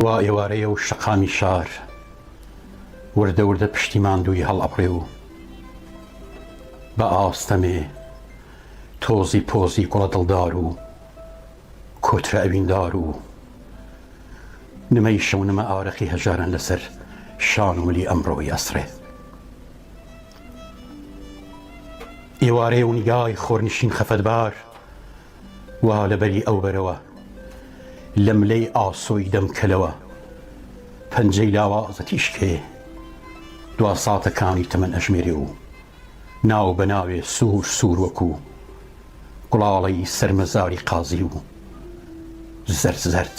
وا ئێوارەیە و شەقامی شار وردە وردە پشتی ماندووی هەڵئەبڕێ و بە ئاستەمێ تۆزی پۆزی کوڵە دڵدار و کۆترە ئەویندار و نمەی شەو نمە ئارەقی هەژارن لەسەر شان و ملی ئەمڕۆی ئەسرێ. ئێوارەیە و نیگای خۆرنشین خەفەتبار وا لەبەری ئەو بەرەوە لە ملەی ئاسۆی دەمکەلەوە پەنجەی لاوازە تیشکێ دوا ساتەکانی تەمەن ئەژمێرێ و ناو بە ناوێ سوور سوور وەکو گوڵاڵەی سەرمەزاری قازی و زەرد زەرد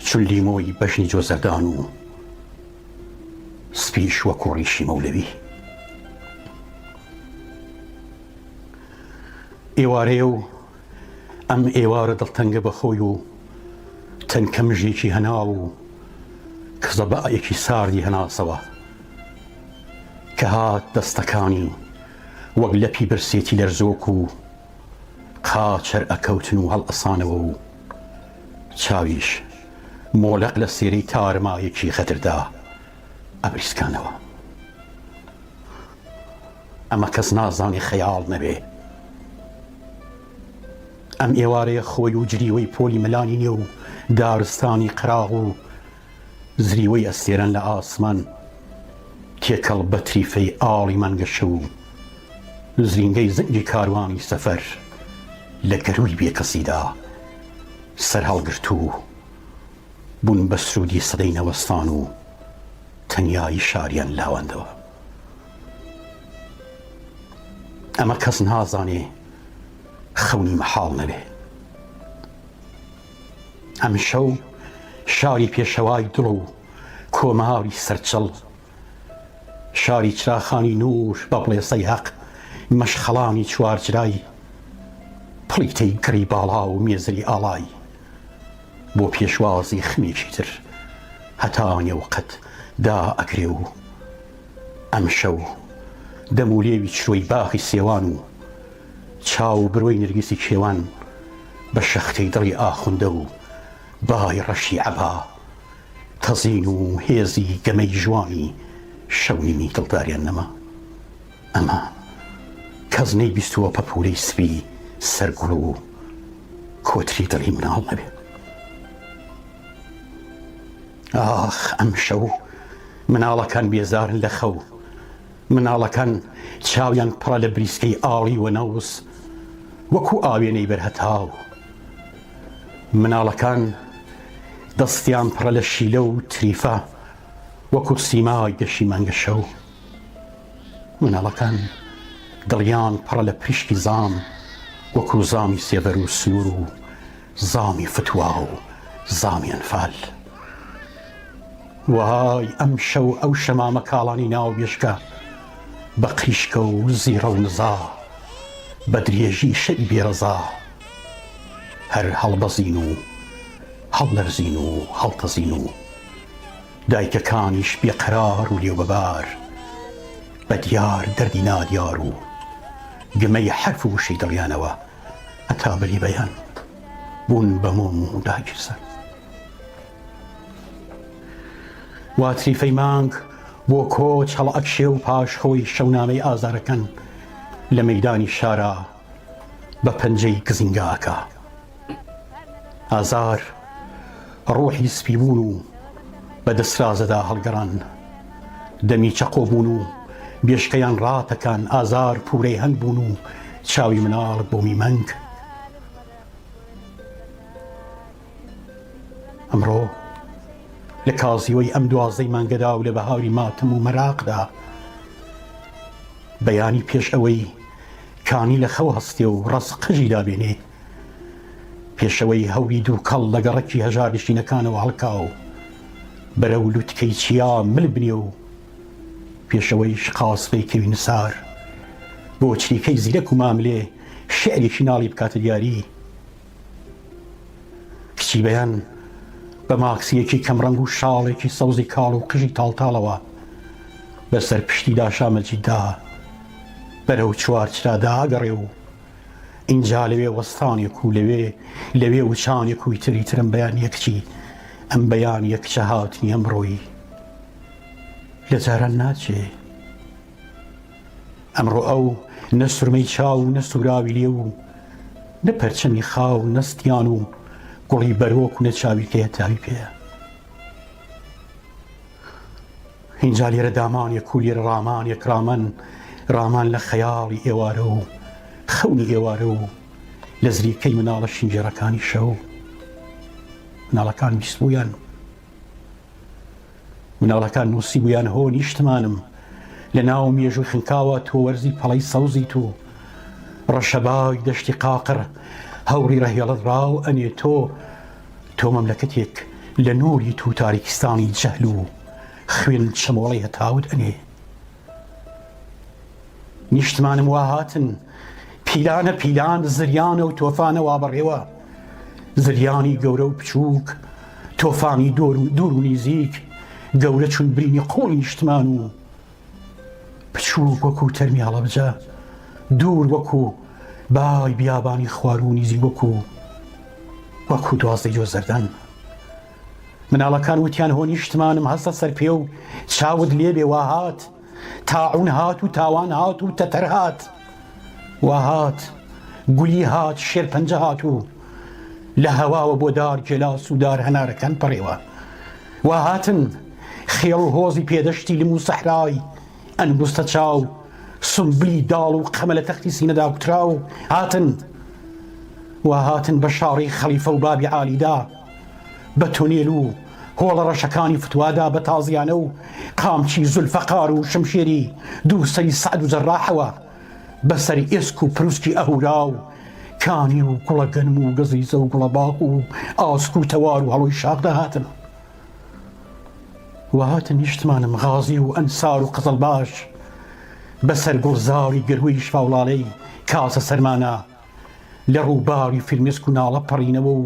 چون لیمۆی بەشنی جۆزەردان و سپیش وەکو ڕیشی مەولەوی. ئێوارەیە و ئەم ئێوارە دڵتەنگە بەخۆی و تەنکە مژێکی هەنا و کزە بەئەیەکی ساردی هەناسەوە کە هات دەستەکانی وەک لەپی برسێتی لەرزۆک و قاچەر ئەکەوتن و هەڵ ئەسانەوە و چاویش مۆلەق لە سێرەی تارمایەکی خەتردا ئەبریسکانەوە. ئەمە کەس نازانی خەیاڵ نەبێ. ئەم ئێوارەیە خۆی و جریوەی پۆلی مەلانی نیە و دارستانی قراغ و زریوەی ئەستێرەن لە ئاسمان تێکەڵ بە تریفەی ئاڵی مانگەشە و زرینگەی زنگی کاروانی سەفەر لە گەروی بێکەسیدا سەر هەڵگرت و بوون بە سرودی سەدەی نەوەستان و تەنیایی شاریان لاوەندەوە. ئەمە کەس نازانێ خەونی مەحاڵ نەبێ. ئەم شەو شاری پێشەوای دڵ و کۆماری سەرچەڵ، شاری چراخانی نور بە بڵێسەی هەق، مەشخەڵانی چوارجرای، پڵیتەی گڕی باڵا و مێزری ئاڵای، بۆ پێشوازی خمێکی تر هەتا نێوقەت دا ئەکرێ و ئەم شەو دەم و لێوی چرۆی باخی سێوان و چاو برۆی نرگیسی کێوان بە شەختەی دڵی ئاخوندە و بای ڕەشی عەبا تەزین و هێزی گەمەی جوانی شەونیمی دڵداریان نەما. ئەمە کەس نەیبیستووە پەپوولەی سپی سەرگوڵ و کۆتری دڵی مناڵ نەبێ. ئاخ ئەم شەو مناڵەکان بێزارن لە خەو، مناڵەکان چاویان پڕە لە بریسکەی ئاڵی و نەوس وەکو ئاوێنەی بەرهەتاو، مناڵەکان دەستیان پڕە لە شیلە و تریفە وەکو سیمای گەشی مانگە شەو، مناڵەکان دڵیان پڕە لە پریشکی زام وەکو زامی سێبەر و سنوور و زامی فتوا و زامی ئەنفال. وای ئەم شەو ئەو شەمامە کاڵانی ناو بێشکە بە قریشکە و زیڕە و نزا بە درێژی شەوی بێڕەزا هەر هەڵبەزین و هەڵلەرزین و هەڵتەزین و دایکەکانیش بێقەرار و لێوبەبار بە دیار دەردی نادیار و گمەی حەرف و وشەی دڵیانەوە هەتا بەری بەیان بوون بە مۆم و داگیرسەر. وا تریفەی مانگ بۆ کۆچ هەڵ ئەکشێ و پاش خۆی شەونامەی ئازارەکەن لە مەیدانی شارە بە پەنجەی گزینگاکە. ئازار ڕۆحی سپی بوون و بە دەسرازەدا هەڵگەڕان، دەمی چەقۆ بوون و بێشکەیان ڕاتەکان، ئازار پوورەی هەنگ بوون و چاوی مناڵ بۆمی مەنگ. ئەمڕۆ لە کازیۆی ئەم دوازدەی مانگەدا و لە بەهاری ماتم و مەراقدا بەیانی پێش ئەوەی کانی لە خەو هەستێ و ڕەس قژی دابێنێ، پێشەوەی هەوری دوو کەڵ لە گەڕەکی هەژار نشینەکانەوە هەڵکا و بەرەو لووتکەی چیا مل بنێ و پێشەوەی شقاسپەی کەوی نسار بۆ چریکەی زیرەک و ماملێ شعرێکی ناڵی بکاتە دیاری. کچی بەیان بە ماکسیەکی کەمڕەنگ و شاڵێکی سەوزی کاڵ و قژی تاڵتاڵەوە بەسەر پشتی داشامەجیدا بەرەو چوارچرادا ئەگەڕێ و ئینجا لەوێ وەستانێک و لەوێ وچانێک و تری ترم بەیان یەکچی ئەم بەیان یەکچە هاتنی ئەمڕۆیی لە جاران ناچێ. ئەمڕۆ ئەو نە سورمەی چاو و نە سوراوی لێ و نە پەرچەمی خاو نەستیان و گوڵی بەرۆک و نەچاوی کە هێتاوی پێیە. اینجا لێرە دامانێک و لێرە ڕامانێک ڕامان لە خەیاڵی ئێوارە و خەونی ئێوارە و لە زریکەی مناڵە شینجێڕەکانی شەو. مناڵەکان بیست بوویان، مناڵەکان نووسی بوویان هۆ نیشتمانم لە ناو مێژووی خنکاوە تۆ وەرزی پەڵەی سەوزی تو ڕەشەبای دەشتی قاقڕ هەوری ڕەهێڵت ڕاو ئەنێ تۆ مەملەکەتێک لە نووری تو تاریکستانی جەهل و خوێن چەمۆڵی هەتاوت ئەنێ. نیشتمانم وا هاتن پیلانە پیلان زریانە و تۆفانە وا بەڕێوە، زریانی گەورە و بچووک، تۆفانی دوور و نزیک، گەورە چون برینی قۆڵی نیشتمان و بچووک وەکو تەرمی هەڵەبجە، دوور وەکو بای بیابانی خوار و نیزی وەکو دوازدەی جۆ زەردان. مناڵەکان وتیان هۆ نیشتمانم هەستە سەر پێ و چاوت لێبێ وا هات، تاعون هات و تاوان هات و تەتەر هات، وا هات گولی هات شێرپەنجە هات و لە هەواوە بۆ دار گێلاس و دار هەنارەکان پەڕێوە، وا هاتن خێڵ و هۆزی پێدەشتی لم و سەحرای ئەنگوستە چاو سمبلی داڵ و قەمە لە تەختی سینەدا کوترا و وا هاتن بە شاڕی خەلیفە و بابی عالیدا بە تۆنێل و هۆڵە ڕەشەکانی فتوادا بە تازیانە و قامچی زولفەقار و شمشێری دووسەری سەعد و جەڕاحەوە بەسەری ئێسک و پروسکی ئەهورا و کانی و گوڵە گەنم و گەزیزە و گوڵە باق و ئاسک و تەوار و هەڵۆی شاقدا هاتن. وا هاتن نیشتمانم غازی و ئەنسار و قزڵ باش بەسەر گوڵزاری گەروەی شفاوڵاڵەی کاسە سەرمانە لە ڕووباری فرمێسک و ناڵە پەڕینەوە و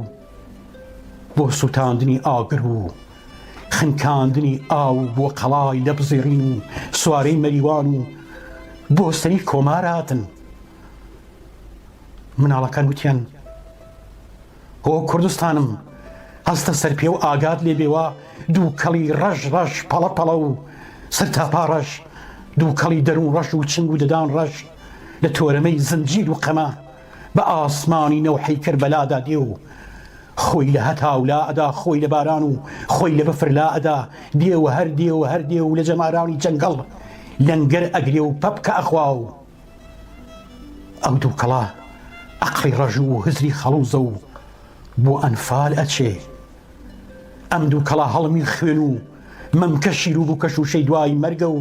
بۆ سووتاندنی ئاگر و خنکاندنی ئاو بۆ قەڵای لە بزێڕین و سوارەی مەریوان و بۆستنی کۆمار هاتن. مناڵەکان وتیان هۆ کوردستانم هەستە سەر پێ و ئاگات لێبێوە دووکەڵی ڕەش پەڵە پەڵە و سەرتاپا ڕەش، دووکەڵی دەروون ڕەش و چنگ و دەدان ڕەش لە تۆرەمەی زنجیر و قەمە بە ئاسمانی نەوحەی کەربەلادا دێ و خۆی لە هەتاولا ئەدا، خۆی لە باران و خۆی لە بەفرلا ئەدا، دێوە هەر دێ و لە جەمارانی جەنگەڵ لەنگەر ئەگرێ و پەبکە ئەخوا و ئەو دووکەڵە ئەقڵی ڕەژ و هزری خەڵوزە و بۆ ئەنفال ئەچێ. ئەم دووکەڵە هەڵمی خوێن و مەمکەشیر و بووکەش و شەی دوای مەرگە و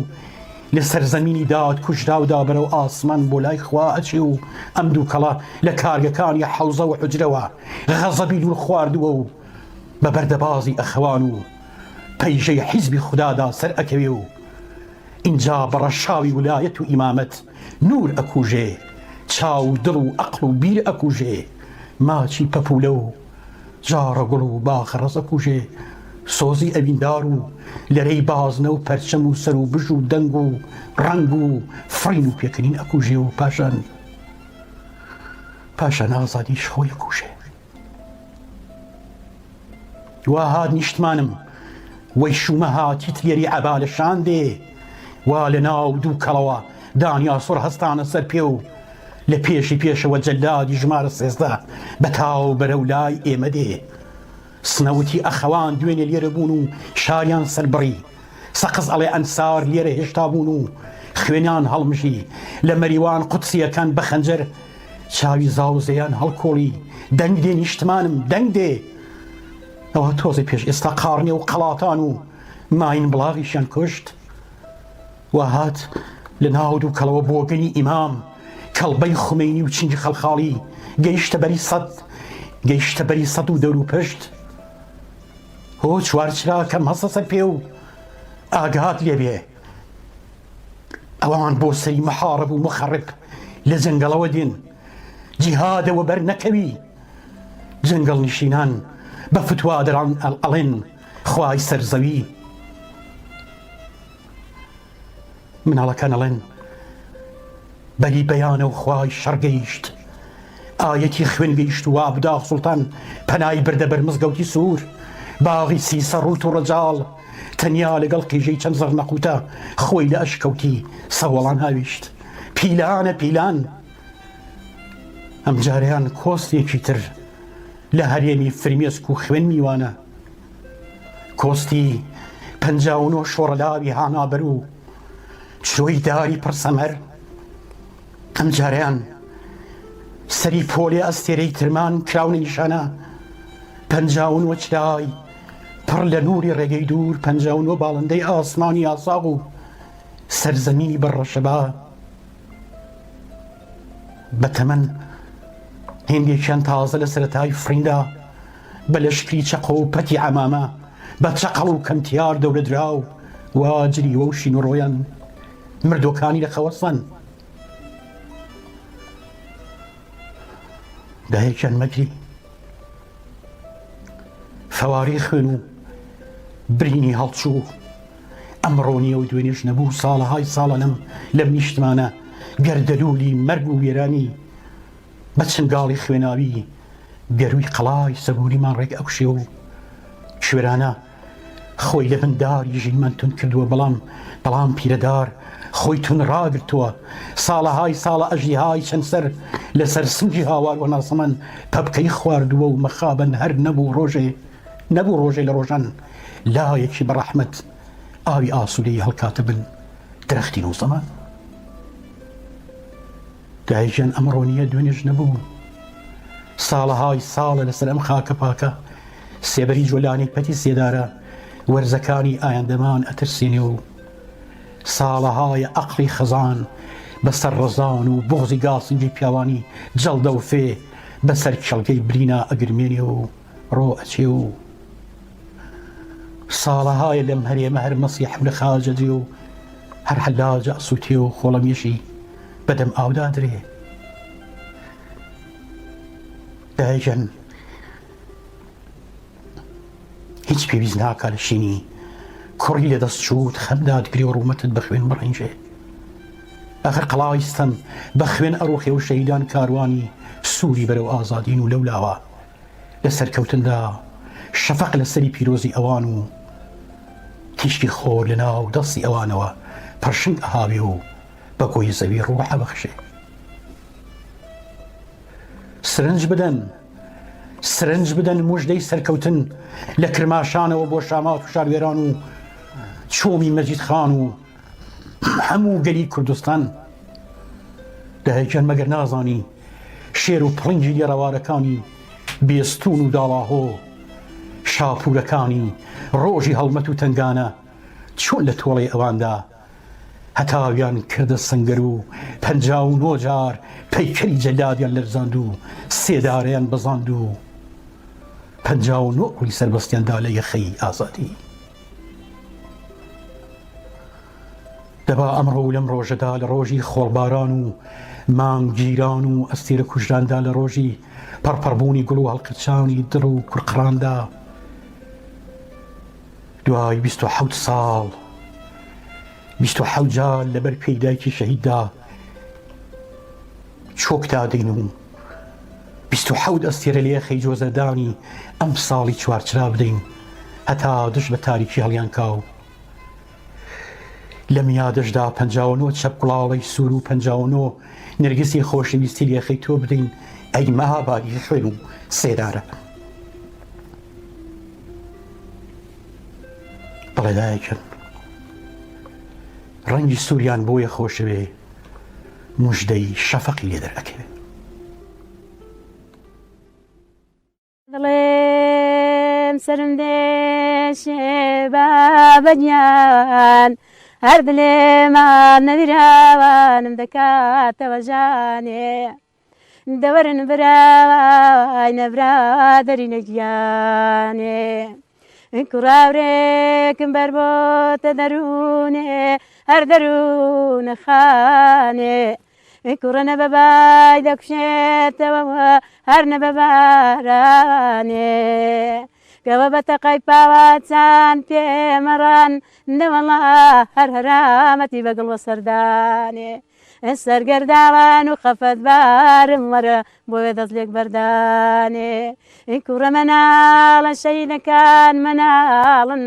لە سەرزەمینی داد کوژراودا بەرەو ئاسمان بۆ لای خوا ئەچێ و ئەم دووکەڵە لە کارگەکانی حەوزە و حوجرەوە غەزەبی لور خواردووە و بە بەردەبازی ئەخەوان و پەیژەی حیزبی خودادا سەر ئەکەوێ و اینجا بە ڕەشاوی ویلایەت و ئیمامەت نور ئەکوژێ، چاو دڵ و ئەقڵ و بیر ئەکوژێ، ماچی پەپولە و جارە گوڵ و باخە ڕەز ئەکوژێ، سۆزی ئەویندار و لەرەی بازنە و پەرچەم و سەر و بژ و دەنگ و ڕەنگ و فڕین و پێکەنین ئەکوژێ و پاشان ئازادیش خۆی ئەکوژێ. وا هات نیشتمانم وەی شومە هاتی ترێری عەبا لە شان دێ، وا لە ناو دووکەڵەوە دانیا سوڕ هەستانە سەر پێ و لە پێشی پێشەوە جەلادی ژمارە 13 بە تاو بەرەو لای ئێمە دێ. سنەوتی ئەخەوان دوێنێ لێرە بوون و شاریان سەربڕی، سەقز ئەڵێ ئەنسار لێرە هێشتا بوون و خوێنیان هەڵمژی، لە مەریوان قودسیەکان بە خەنجەر چاوی زاوزەیان هەڵکۆڵی، دەنگ دێ نیشتمانم دەنگ دێ. ئەوە تۆزی پێش ئێستا قاڕنێ و قەڵاتان و ماین بڵاغیشیان کوشت. وا هات لە ناو دووکەڵەوە بۆگەنی ئیمام کەڵبەی خومەینی و چنگی خەڵخاڵی گەیشتە بەری سەد و دەور و پشت. هۆ چوارچرا کەم هەستە سەر پێ و ئاگات لێبێ، ئەوان بۆ سەری مەحارب و مخەڕب لە جەنگەڵەوە دێن، جیهادەوە بەر نەکەوی. جەنگەڵ نشینان بە فتوا دەران ئەڵێن خوای سەرزەوی. مناڵەکان ئەڵێن بەری بەیانە و خوای شەڕگەیشت، ئایەتی خوێن گەیشت و ئابداغ سوڵتان پەنای بردە بەر مزگەوتی سوور، باغی سی سەڕوت و ڕەجاڵ تەنیا لەگەڵ قیژەی چەند زەڕ نەقوتە خۆی لە ئەشکەوتی سەوەڵان هاویشت پیلانە پیلان. ئەم جاریان کۆستێکی تر لە هەرێمی فرمێسک و خوێن میوانە، کۆستی 59 شۆڕەلاوی هانابەر و چرۆی داری پڕسەمەر. ئەم جاریان سەری پۆلێ ئەستێرەی ترمان کراونە نیشانە 59 چرای پڕ لە نووری ڕێگەی دوور، 59 باڵندەی ئاسمانی ئاساغ و سەرزەمینی بەڕەشەبا. بەتەمەن هێندێکیان تازە لە سەرەتای فریندا بە لەشکری چەقە و پەتی عەمامە بە چەقەڵ و کەمتیار دەورە دراو وا جریوە و شین و ڕۆیان مردوەکانی لە خەوەسەن. دایەکیان مەگری فەواری خوێن و برینی هەڵچوو. ئەمڕۆنیە و دوێنێش نەبوو ساڵەهای ساڵە لەم نیشتمانە گەردەلوولی مەرگ و وێرانی بە چنگاڵی خوێناوی گەروی قەڵای سەبووریمان ڕێک ئەوشێ و شوێرانە خۆی لە بنداری ژینمان تون کردووە، بەڵام پیرەدار خۆی تون ڕاگرتووە. ساڵەهای ساڵە ئەژیهای چەند سەر لەسەر سنگی هاوار و ناسەمەن پەپکەی خواردووە و مەخابن هەر نەبوو ڕۆژێ لە ڕۆژان لایەکی بەڕەحمەت ئاوی ئاسوودەی هەڵکاتە بن درەختی نووسەمە. دایژیان ئەمڕۆنیە دوێنێش نەبوو ساڵەهای ساڵە لەسەر ئەم خاکە پاکە سێبەری جۆلانی پەتی سێدارە وەرزەکانی ئایندەمان ئەترسێنێ و ساڵەهای ئەقڵی خەزان بەسەر ڕەزان و بغزی گاسنجی پیاوانی جەڵدە و فێ بەسەر کێڵگەی برینا ئەگرمێنێ و ڕۆ ئەچێ و ساڵەهایە لەم هەرێمە هەر مەسیح لە خاجەدرێ و هەر حەلاجە ئەسووتێ و خۆڵەمیەشی بەدەم ئاودا درێ. دایژەن هیچ پێویست ناکات لە شینی کوڕی لە دەست چووت خەمدا دگری و ڕوومەتت بە خوێن بڕەنجێ. ئەخر قەڵایستەن بە خوێن ئەڕۆخێ و شەهیدان کاروانی سووری بەرەو ئازادین و لەولاوە لە سەرکەوتندا شەفەق لە سەری پیرۆزی ئەوان و تیشکی خۆر لە ناو دەستی ئەوانەوە پەرشنگ ئەهاوێ و بە گۆی زەوی ڕوح ئەبەخشێ. سرنج بدەن موژدەی سەرکەوتن لە کرماشانەوە بۆ شامات و شاروێران و چۆمی مەجید خان و هەموو گەلی کوردستان. دایکیان مەگەر نازانی شێر و پڵنجی لێڕەوارەکانی بێستون و داڵاهۆ شاپورەکانی ڕۆژی هەڵمەت و تنگانە چۆن لە تۆڵی ئەواندا هەتاویان کردە سنگەر و 59 جار پەیکەری جەلادیان لەرزاند و سێدارەیان بەزاند و 59 ڕووی سەربەستیاندا لە یەخەی ئازادی. دەبا ئەمڕۆ و لەم ڕۆژەدا لە ڕۆژی خۆڵباران و مانگگیران و ئەستێرە کوژراندا لە ڕۆژی پەرپەربوونی گوڵ و هەڵقرچانی دڕ و کوڕقڕاندا دوای 27 ساڵ 27 جار لەبەر پێی دایکی شەهیددا چۆکتا دەین و 27 ئەستێرە لە یەخەی جۆزەردانی ئەم ساڵی چوارچرا بدەین هەتا دژ بە تاریکی هەڵیان کاو. لە میادەشدا 59 چەپ گوڵاڵەی سوور و 59 نرگسی خۆشەویستی لە یەخەی تۆ بدەین ئەی مەهابادی خوێن و سێدارە. بەڵێ دایکن ڕەنگی سووریان بۆیە خۆشەوێ موژدەی شەفەقی لێ دەرئەکەوێ. دڵێم سرم دێشێ بابەنیان هەر دلێمان نەبیراوانم دەکاتەوە ژانێ دەوەرن برای نەبرادەری نەگیانێ کوڕاورێکم بەر بۆتە دەروونێ هەر دەروونە خانێ کوڕە بەبای دەکوشێتەوە هەر نەبەبارانێ گەوە بە تەقەی پاوەچان پێمەڕان نەوەڵا هەر هەرامەتی بەگڵ وە سەردانێ سەرگەرداوان و خەفەت بارم وەرە بۆیە دەست لێک بەردانێ کوڕە مەناڵە شەیدەکان مەناڵن